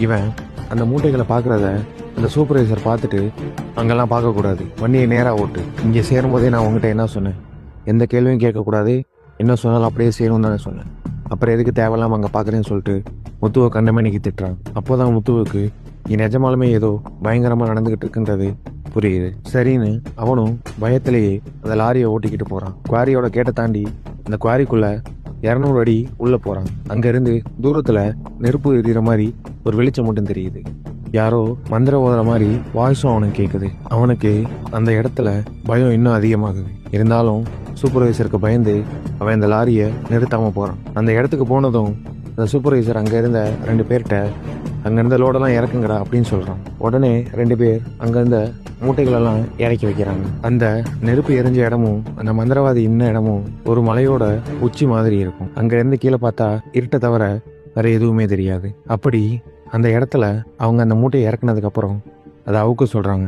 இவன் அந்த மூட்டைகளை பார்க்குறத அந்த சூப்பர்வைசர் பார்த்துட்டு அங்கெல்லாம் பார்க்கக்கூடாது, வண்டியை நேராக ஓட்டு, இங்கே சேரும்போதே நான் உங்ககிட்ட என்ன சொன்னேன், எந்த கேள்வியும் கேட்கக்கூடாது, என்ன சொன்னாலும் அப்படியே செய்யணும் தானே சொன்னேன், அப்புறம் எதுக்கு தேவையில்லாமல் அங்கே பார்க்குறேன்னு சொல்லிட்டு முத்துவை கண்டமேனிக்கு திட்டுறான். அப்போ தான் முத்துவுக்கு நிஜமாலுமே ஏதோ பயங்கரமாக நடந்துக்கிட்டு இருக்குன்றது புரியுது. சரின்னு அவனும் பயத்திலேயே அந்த லாரியை ஓட்டிக்கிட்டு போகிறான். குவாரியோட கேட்டை தாண்டி அந்த குவாரிக்குள்ள 200 அடி உள்ளே போகிறான். அங்கேருந்து தூரத்தில் நெருப்பு எறிகிற மாதிரி ஒரு வெளிச்சம் மட்டும் தெரியுது. யாரோ மந்திர ஓதுற மாதிரி வாய்ஸும் அவனுக்கு கேட்குது. அவனுக்கு அந்த இடத்துல பயம் இன்னும் அதிகமாகுது. இருந்தாலும் சூப்பர்வைசருக்கு பயந்து அவன் இந்த லாரியை நிறுத்தாமல் போகிறான். அந்த இடத்துக்கு போனதும் அந்த சூப்பர்வைசர் அங்கே இருந்த 2 பேர்கிட்ட அங்கேருந்த லோடெல்லாம் இறக்குங்கடா அப்படின்னு சொல்கிறான். உடனே 2 பேர் அங்கேருந்த மூட்டைகளெல்லாம் இறக்கி வைக்கிறாங்க. அந்த நெருப்பு எரிஞ்ச இடமும் அந்த மந்திரவாதி இன்ன இடமும் ஒரு மலையோட உச்சி மாதிரி இருக்கும். அங்கேருந்து கீழே பார்த்தா இருட்டை தவிர வேற எதுவுமே தெரியாது. அப்படி அந்த இடத்துல அவங்க அந்த மூட்டையை இறக்குனதுக்கப்புறம் அதை அவுக்க சொல்கிறாங்க.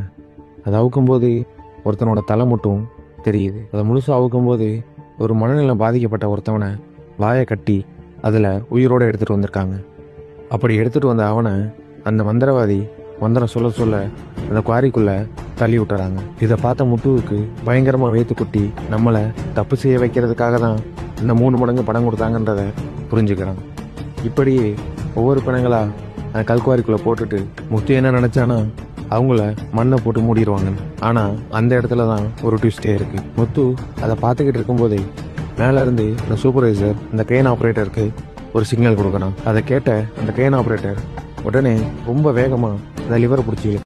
அதை அவுக்கும்போது ஒருத்தனோட தலை மட்டும் தெரியுது. அதை முழுசாக அவுக்கும்போது ஒரு மனநிலை பாதிக்கப்பட்ட ஒருத்தவனை வாயை கட்டி அதில் உயிரோடு எடுத்துகிட்டு வந்திருக்காங்க. அப்படி எடுத்துகிட்டு வந்த அவனை அந்த மந்திரவாதி மந்திரம் சொல்ல சொல்ல அந்த குவாரிக்குள்ளே தள்ளி விட்டுறாங்க. இதை பார்த்த முத்துவுக்கு பயங்கரமாக வேத்து குட்டி நம்மளை தப்பு செய்ய வைக்கிறதுக்காக தான் இந்த 3 மடங்கு பணம் கொடுத்தாங்கன்றதை புரிஞ்சுக்கிறான். இப்படியே ஒவ்வொரு பிணங்களாக அந்த கல்குவாரிக்குள்ளே போட்டுட்டு முத்து என்ன நினச்சானா அவங்கள மண்ணை போட்டு மூடிடுவாங்க. ஆனால் அந்த இடத்துல தான் ஒரு ட்விஸ்டே இருக்குது. முத்து அதை பார்த்துக்கிட்டு இருக்கும்போதே மேலேருந்து இந்த சூப்பர்வைசர் இந்த க்ரெயின் ஆப்ரேட்டருக்கு ஒரு சிக்னல் கொடுக்குறான். அதை கேட்ட அந்த க்ரெயின் ஆப்ரேட்டர் உடனே ரொம்ப வேகமாக அந்த லிவரை பிடிச்சி